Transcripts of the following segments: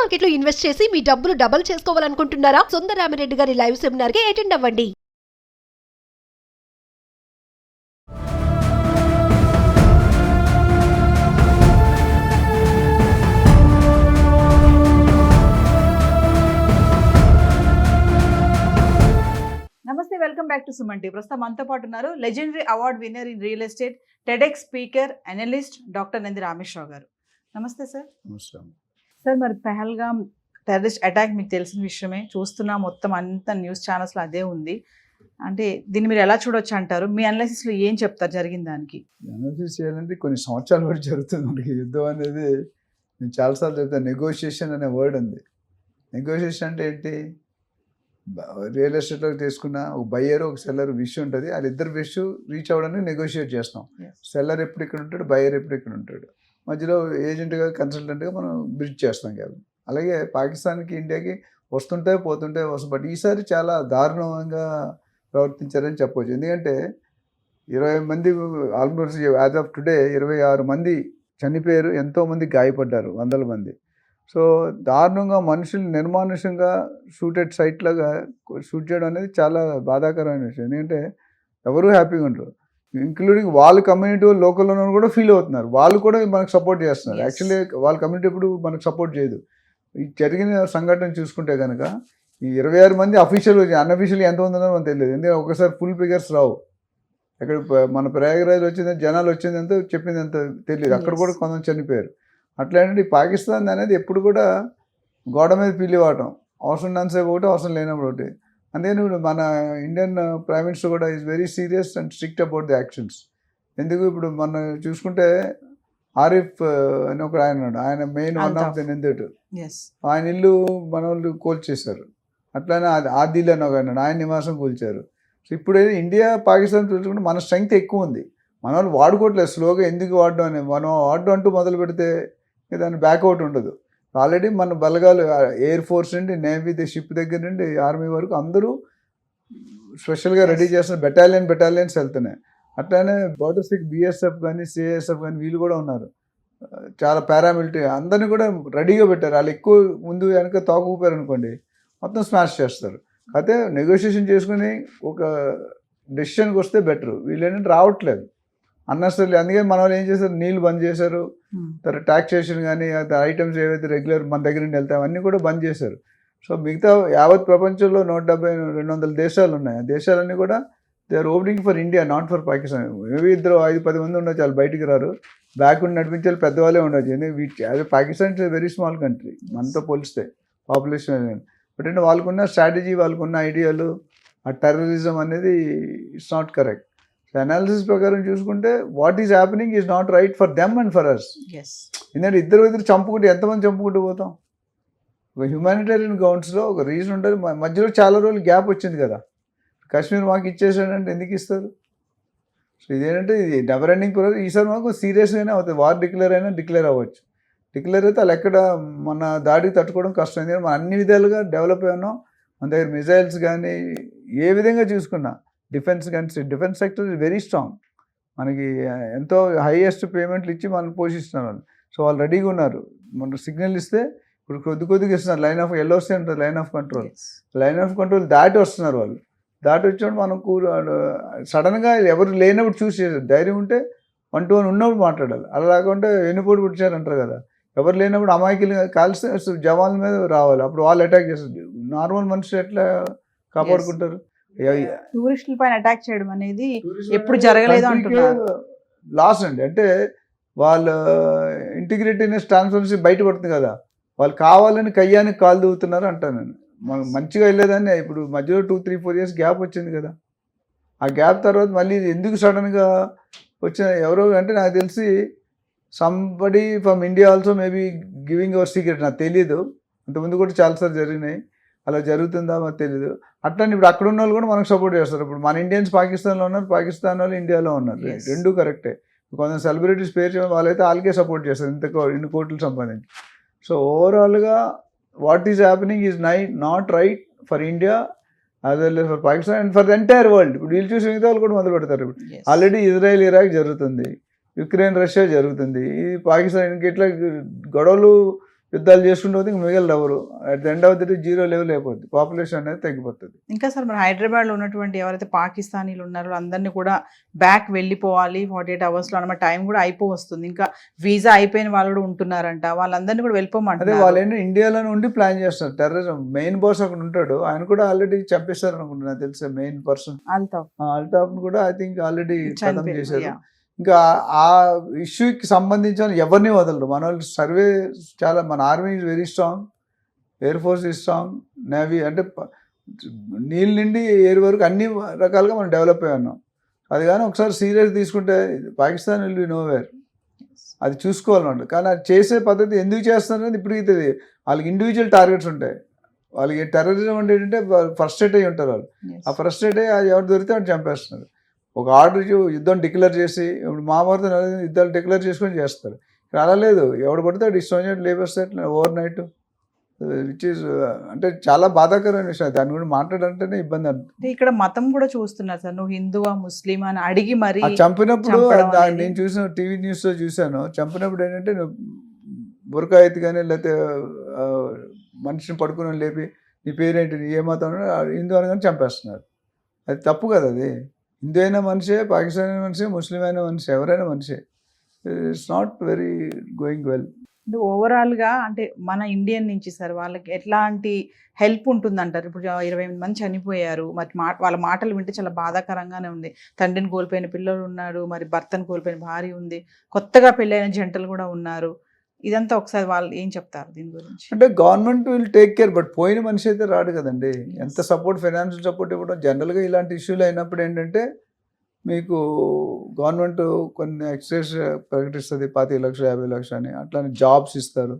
Market లో invest చేసి మీ డబ్బులు డబుల్ చేసుకోవాలనుకుంటున్నారా? సుందరరామిరెడ్డి గారి లైవ్ సెమినార్ కి అటెండ్ అవ్వండి. నమస్తే, welcome back to Suman TV. ప్రస్తుతం మనతో పాటు ఉన్నారు legendary award winner in real estate, TEDx speaker, analyst doctor Nandi Rameshwar Rao గారు. నమస్తే సార్. సార్, మరి పహల్గామ్ టెర్రరిస్ట్ అటాక్ మీకు తెలిసిన విషయమే, చూస్తున్నా మొత్తం అంత న్యూస్ ఛానల్స్లో అదే ఉంది. అంటే దీన్ని మీరు ఎలా చూడొచ్చు అంటారు? మీ అనాలిసిస్లో ఏం చెప్తారు జరిగిన దానికి? అనాలిసిస్ చేయాలంటే కొన్ని సంవత్సరాలు కూడా జరుగుతుంది మనకి. యుద్ధం అనేది నేను చాలాసార్లు చెప్తాను. నెగోషియేషన్ అనే వర్డ్ ఉంది. నెగోషియేషన్ అంటే ఏంటి? రియల్ ఎస్టేట్లో తీసుకున్న ఒక బయ్యర్ ఒక సెల్లర్ విష్ ఉంటుంది. వాళ్ళిద్దరు విష్ రీచ్ అవ్వడానికి నెగోషియేట్ చేస్తాం. సెల్లర్ ఎప్పుడు ఇక్కడ ఉంటాడు, బయ్యర్ ఎప్పుడు ఇక్కడ ఉంటాడు, మధ్యలో ఏజెంట్గా కన్సల్టెంట్గా మనం బ్రిడ్జ్ చేస్తాం కదా. అలాగే పాకిస్తాన్కి ఇండియాకి వస్తుంటాయి పోతుంటాయి వస్తాయి. బట్ ఈసారి చాలా దారుణంగా ప్రవర్తించారని చెప్పవచ్చు. ఎందుకంటే 20 మంది ఆల్మోస్ట్ యాజ్ ఆఫ్ టుడే 26 మంది చనిపోయారు, ఎంతోమంది గాయపడ్డారు, వందల మంది. సో దారుణంగా మనుషులు నిర్మానుషంగా షూటెడ్ సైట్ లాగా షూట్ చేయడం అనేది చాలా బాధాకరమైన విషయం. ఎందుకంటే ఎవరు హ్యాపీగా ఉండరు, ఇంక్లూడింగ్ వాళ్ళ కమ్యూనిటీ లోకల్లో కూడా ఫీల్ అవుతున్నారు. వాళ్ళు కూడా మనకు సపోర్ట్ చేస్తున్నారు. యాక్చువల్లీ వాళ్ళ కమ్యూనిటీ ఇప్పుడు మనకు సపోర్ట్ చేయదు. ఈ జరిగిన సంఘటన చూసుకుంటే కనుక ఈ 26 మంది అఫీషియల్ అన్అఫీషియల్ ఎంతమంది ఉన్నారో మనకు తెలియదు. ఎందుకంటే ఒకసారి ఫుల్ ఫిగర్స్ రావు. అక్కడ మన ప్రయాగరాజ్ వచ్చిందంటే జనాలు వచ్చిందంతా చెప్పిందంత తెలియదు. అక్కడ కూడా కొంతమంది చనిపోయారు. అట్లాంటి పాకిస్తాన్ అనేది ఎప్పుడు కూడా గోడ మీద పిల్లి వాడటం, అవసరం ఉన్నంతసేపు ఒకటి, అవసరం లేనప్పుడు ఒకటి. అందుకని ఇప్పుడు మన ఇండియన్ ప్రైమ్ మినిస్టర్ కూడా is very serious and strict about the actions. ఎందుకు ఇప్పుడు మనం చూసుకుంటే ఆరిఫ్ అని ఒక ఆయన ఉన్నాడు, ఆయన మెయిన్ వన్ ఆఫ్ ది నిందితుడు. ఆయన ఇల్లు మన వాళ్ళు కూల్చేశారు. అట్లానే ఆదిల్ అని ఒక ఆయన నివాసం కూల్చారు. సో ఇప్పుడు ఇండియా పాకిస్తాన్ చూసుకుంటే మన స్ట్రెంగ్త్ ఎక్కువ ఉంది, మన వాళ్ళు వాడుకోవట్లేదు. స్లోగా ఎందుకు వాడడం అని మనం వాడడం అంటూ మొదలు పెడితే దాని బ్యాక్అవుట్ ఉండదు. ఆల్రెడీ మన బలగాలు ఎయిర్ ఫోర్స్ నుండి నేవీ షిప్ దగ్గర నుండి ఆర్మీ వరకు అందరూ స్పెషల్గా రెడీ చేస్తున్న బెటాలియన్స్ వెళ్తున్నాయి. అట్లానే బార్డర్ సిక్ బిఎస్ఎఫ్ కానీ సిఐఎస్ఎఫ్ కానీ వీళ్ళు కూడా ఉన్నారు. చాలా పారామిలిటరీ అందరినీ కూడా రెడీగా పెట్టారు. వాళ్ళు ఎక్కువ ముందు వెనక తోకూపారు అనుకోండి మొత్తం స్మాష్ చేస్తారు. అయితే నెగోషియేషన్ చేసుకుని ఒక డెసిషన్కి వస్తే బెటర్. వీళ్ళు ఏంటంటే రావట్లేదు అన్నెసరీ. అందుకని మన వాళ్ళు ఏం చేశారు, నీళ్ళు బంద్ చేశారు, తర్వాత టాక్సేషన్ కానీ ఐటమ్స్ ఏవైతే రెగ్యులర్ మన దగ్గర నుండి వెళ్తాయి అవన్నీ కూడా బంద్ చేశారు. సో మిగతా యావత్ ప్రపంచంలో 170-200 దేశాలు ఉన్నాయి. ఆ దేశాలన్నీ కూడా they are opening for India, not for Pakistan. Maybe 5-10 మంది ఉండొచ్చు, వాళ్ళు బయటికి రారు, బ్యాక్ ఉండి నడిపించాలి పెద్దవాళ్ళే ఉండొచ్చు. ఎందుకంటే అదే Pakistan it's very small country మనతో పోలిస్తే పాపులేషన్. బట్ అంటే వాళ్ళకున్న స్ట్రాటజీ, వాళ్ళకున్న ఐడియాలు, ఆ టెర్రరిజం అనేది ఇట్స్ నాట్ కరెక్ట్. అనాలిసిస్ ప్రకారం చూసుకుంటే what is happening is not right for them and for us. ఎందుకంటే ఇద్దరు చంపుకుంటే ఎంతమంది చంపుకుంటూ పోతాం? ఒక హ్యుమానిటేరియన్ గ్రౌండ్స్లో ఒక రీజన్ ఉంటుంది. మధ్యలో చాలా రోజులు గ్యాప్ వచ్చింది కదా, కాశ్మీర్ మాకు ఇచ్చేసాడంటే ఎందుకు ఇస్తారు? సో ఇదేంటంటే ఇది నెవర్ ఎండింగ్ ప్రాసెస్. ఈసారి మాకు సీరియస్గానే అవుతుంది. వార్ డిక్లేర్ అవ్వచ్చు. డిక్లేర్ అయితే వాళ్ళు ఎక్కడ మన దాడికి తట్టుకోవడం కష్టం. ఎందుకంటే మనం అన్ని విధాలుగా డెవలప్ అయ్యాం. మన దగ్గర మిజైల్స్ కానీ ఏ విధంగా చూసుకున్నా, defence sector is very strong. మనకి ఎంతో హైయెస్ట్ పేమెంట్లు ఇచ్చి మనం పోషిస్తున్నారు వాళ్ళు. సో వాళ్ళు రెడీగా ఉన్నారు. మనకు సిగ్నల్ ఇస్తే ఇప్పుడు కొద్దిగా ఇస్తున్నారు. లైన్ ఆఫ్ ఎల్ఓసి ఉంటుంది, లైన్ ఆఫ్ కంట్రోల్ దాటి వస్తున్నారు వాళ్ళు. దాటి వచ్చినప్పుడు మనం సడన్గా ఎవరు లేనప్పుడు చూసి చేశారు. ధైర్యం ఉంటే 1-1 ఉన్నప్పుడు మాట్లాడాలి. అలా లేకుంటే వెన్నుపోటు పుట్టారంటారు కదా, ఎవరు లేనప్పుడు అమాయకులు కాల్స్తే జవాన్ల మీద రావాలి, అప్పుడు వాళ్ళు అటాక్ చేస్తారు. నార్మల్ మనుషులు ఎట్లా కాపాడుకుంటారు? టూరిస్టుల పైన అటాక్ చేయడం అనేది ఎప్పుడు జరగలేదు అంటున్నారు. లాస్ అండి. అంటే వాళ్ళ ఇంటిగ్రిటీనెస్, ట్రాన్స్పరెన్సీ బయటపడుతుంది కదా, వాళ్ళు కావాలని కయ్యానికి కాలు దూవుతున్నారు అంటాను నేను. మనం మంచిగా వెళ్ళేదాన్ని. ఇప్పుడు మధ్యలో 2-3-4 years గ్యాప్ వచ్చింది కదా, ఆ గ్యాప్ తర్వాత మళ్ళీ ఎందుకు సడన్గా వచ్చిన ఎవరో అంటే నాకు తెలిసి somebody from India also maybe giving hour secret. నాకు తెలీదు, అంతకుముందు కూడా చాలాసార్లు జరిగినాయి. అలా జరుగుతుందా మాకు తెలీదు. అట్లని ఇప్పుడు అక్కడ ఉన్న వాళ్ళు కూడా మనకు సపోర్ట్ చేస్తారు. ఇప్పుడు మన ఇండియన్స్ పాకిస్తాన్లో ఉన్నారు, పాకిస్తాన్ వాళ్ళు ఇండియాలో ఉన్నారు. రెండూ కరెక్టే. కొంచెం సెలబ్రిటీస్ పేరు చెప్పిన వాళ్ళైతే వాళ్ళకే సపోర్ట్ చేస్తారు, ఇన్ని కోట్లు సంపాదించి. సో ఓవరాల్గా what is happening is not right for India as well for Pakistan and for the entire world. ఇప్పుడు వీళ్ళు చూసి మిగతా వాళ్ళు కూడా మొదలు పెడతారు. ఇప్పుడు ఆల్రెడీ ఇజ్రాయెల్ ఇరాక్ జరుగుతుంది, యుక్రెయిన్ రష్యా జరుగుతుంది, ఈ పాకిస్తాన్ ఇట్లా గొడవలు యుద్ధాలు చేసుకుంటూ పోతే ఇంక మిగలదు ఎవరు. At the end of the day 0 level అయిపోద్ది, పాపులేషన్ అనేది తగ్గిపోతుంది. ఇంకా సార్ మరి హైదరాబాద్లో ఉన్నటువంటి ఎవరైతే పాకిస్తానీలు ఉన్నారో అందరినీ కూడా బ్యాక్ వెళ్ళిపోవాలి 48 అవర్స్లో అన్నమాట, టైం కూడా వస్తుంది, ఇంకా వీసా అయిపోయిన వాళ్ళు కూడా ఉంటున్నారంట, వాళ్ళందరినీ కూడా అదే వెళ్ళిపోమంటారు. వాళ్ళు ఏంటంటే ఇండియాలోనే ఉండి ప్లాన్ చేస్తారు టెర్రరిజం. మెయిన్ బాస్ అక్కడ ఉంటాడు, ఆయన కూడా ఆల్రెడీ చంపేస్తారు అనుకుంటున్నా, తెలుసా మెయిన్ పర్సన్ అల్తాఫ్ కూడా ఐ థింక్ ఆల్రెడీ ఖతం చేశారు. ఇంకా ఆ ఇష్యూకి సంబంధించిన ఎవరిని వదలరు మన వాళ్ళు. సర్వే చాలా, మన army is very strong, air force is strong, navy అంటే నీళ్ళ నుండి ఎయిర్ వరకు అన్ని రకాలుగా మనం డెవలప్ అయ్యి ఉన్నాం. అది కానీ ఒకసారి సీరియస్ తీసుకుంటే పాకిస్తాన్ విల్ బి నోవేర్, అది చూసుకోవాలన్నమాట. కానీ అది చేసే పద్ధతి ఎందుకు చేస్తున్నారనేది ఇప్పటికీ తెలియదు. వాళ్ళకి ఇండివిజువల్ టార్గెట్స్ ఉంటాయి. వాళ్ళకి టెర్రరిజం అంటే ఏంటంటే ఫ్రస్ట్రేట్ అయ్యి ఉంటారు వాళ్ళు. ఆ ఫ్రస్ట్రేట్ అయ్యి అది ఎవరు దొరికితే వాడు చంపేస్తున్నారు. ఒక ఆర్డర్ యుద్ధం డిక్లేర్ చేసి, ఇప్పుడు మహాభారతం యుద్ధాలు డిక్లేర్ చేసుకొని చేస్తారు. ఇక్కడ అలా లేదు, ఎవడు పడితే వాడు ఇష్టం లేపేస్తే ఓవర్ నైట్, విచ్ ఈజ్ అంటే చాలా బాధాకరమైన విషయం. దాని గురించి మాట్లాడాలంటేనే ఇబ్బంది అంటే. ఇక్కడ మతం కూడా చూస్తున్నారు సార్, నువ్వు హిందువా ముస్లిమా అని అడిగి మరి చంపినప్పుడు నేను చూసిన టీవీ న్యూస్లో చూశాను. చంపినప్పుడు ఏంటంటే నువ్వు బురకా ఎత్తి కానీ లేకపోతే మనిషిని పడుకుని లేపి నీ పేరేంటి, నీ ఏ మతం హిందూ అనగానే చంపేస్తున్నారు. అది తప్పు కదా. అది హిందూ అయినా మనిషే, పాకిస్తాన్ అయినా మనిషే, ముస్లిం అయినా మనిషి, ఎవరైనా మనిషే. It's not very going well. ఓవరాల్గా అంటే మన ఇండియన్ నుంచి సార్ వాళ్ళకి ఎట్లాంటి హెల్ప్ ఉంటుందంటారు? ఇప్పుడు 20 మంది చనిపోయారు, మరి వాళ్ళ మాటలు వింటే చాలా బాధాకరంగానే ఉంది. తండ్రిని కోల్పోయిన పిల్లలు ఉన్నారు, మరి భర్తను కోల్పోయిన భార్య ఉంది, కొత్తగా పెళ్ళైన జంటలు కూడా ఉన్నారు. ఇదంతా ఒకసారి వాళ్ళు ఏం చెప్తారు దీని గురించి? అంటే government will take care, but పోయిన మనిషి అయితే రాడు కదండి. ఎంత సపోర్ట్, ఫైనాన్షియల్ సపోర్ట్ ఇవ్వడం. జనరల్గా ఇలాంటి ఇష్యూలు అయినప్పుడు ఏంటంటే మీకు గవర్నమెంట్ కొన్ని ఎక్స్ట్రాస్ ప్రకటిస్తుంది, 25 లక్షలు 50 లక్షలు అని. అట్లానే జాబ్స్ ఇస్తారు,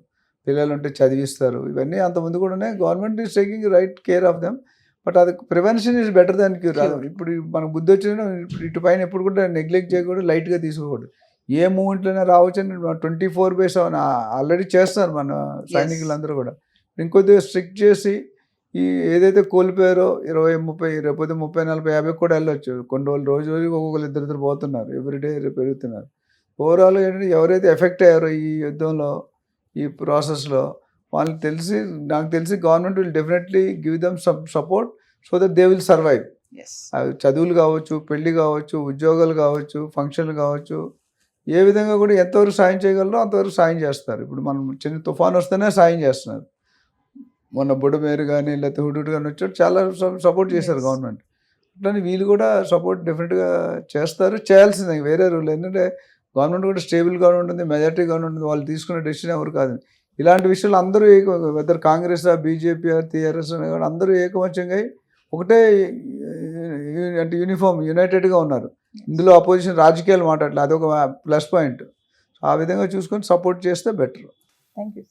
పిల్లలు ఉంటే చదివిస్తారు. ఇవన్నీ అంతకుముందు కూడా government is taking right care of them. But అది prevention is better than cure. ఇప్పుడు మనకు బుద్ధి వచ్చిన ఇటు పైన ఎప్పుడు కూడా నెగ్లెక్ట్ చేయకూడదు, లైట్గా తీసుకోకూడదు. ఏ మూమెంట్లోనే రావచ్చు అని 24/7 ఆల్రెడీ చేస్తారు మన సైనికులందరూ కూడా. ఇంకొద్దిగా స్ట్రిక్ట్ చేసి ఈ ఏదైతే కోల్పోయారో 20, 30, రేపొద్దు 30, 40, 50 కూడా వెళ్ళొచ్చు. కొన్ని రోజులు రోజుకి ఒక్కొక్కరు ఇద్దరు పోతున్నారు, ఎవ్రీడే పెరుగుతున్నారు. ఓవరాల్గా ఏంటంటే ఎవరైతే ఎఫెక్ట్ అయ్యారో ఈ యుద్ధంలో, ఈ ప్రాసెస్లో, వాళ్ళకి నాకు తెలిసి government will definitely give them some support so that they will survive. చదువులు కావచ్చు, పెళ్లి కావచ్చు, ఉద్యోగాలు కావచ్చు, ఫంక్షన్లు కావచ్చు, ఏ విధంగా కూడా ఎంతవరకు సాయం చేయగలరో అంతవరకు సాయం చేస్తారు. ఇప్పుడు మనం చిన్న తుఫాన్ వస్తేనే సాయం చేస్తున్నారు. మొన్న బుడమేరు కానీ లేకపోతే హుడూడ్ కానీ వచ్చాడు, చాలా సపోర్ట్ చేశారు గవర్నమెంట్. అట్లని వీళ్ళు కూడా సపోర్ట్ డెఫినెట్గా చేస్తారు, చేయాల్సిందే, వేరే రూల్. ఎందుకంటే గవర్నమెంట్ కూడా స్టేబుల్ గవర్నమెంట్ ఉంది, మెజారిటీ గవర్నమెంట్ ఉంది, వాళ్ళు తీసుకునే డెసిషన్ ఎవరు కాదు. ఇలాంటి విషయాలు అందరూ వెదర్ కాంగ్రెస్, బీజేపీ, టీఆర్ఎస్ కూడా అందరూ ఏకమత్యంగా ఒకటే అంటే యూనిఫామ్ యునైటెడ్గా ఉన్నారు. ఇందులో అపోజిషన్ రాజకీయాలు మాట్లాడలేదు, అదొక ప్లస్ పాయింట్. ఆ విధంగా చూసుకొని సపోర్ట్ చేస్తే బెటర్. Thank you.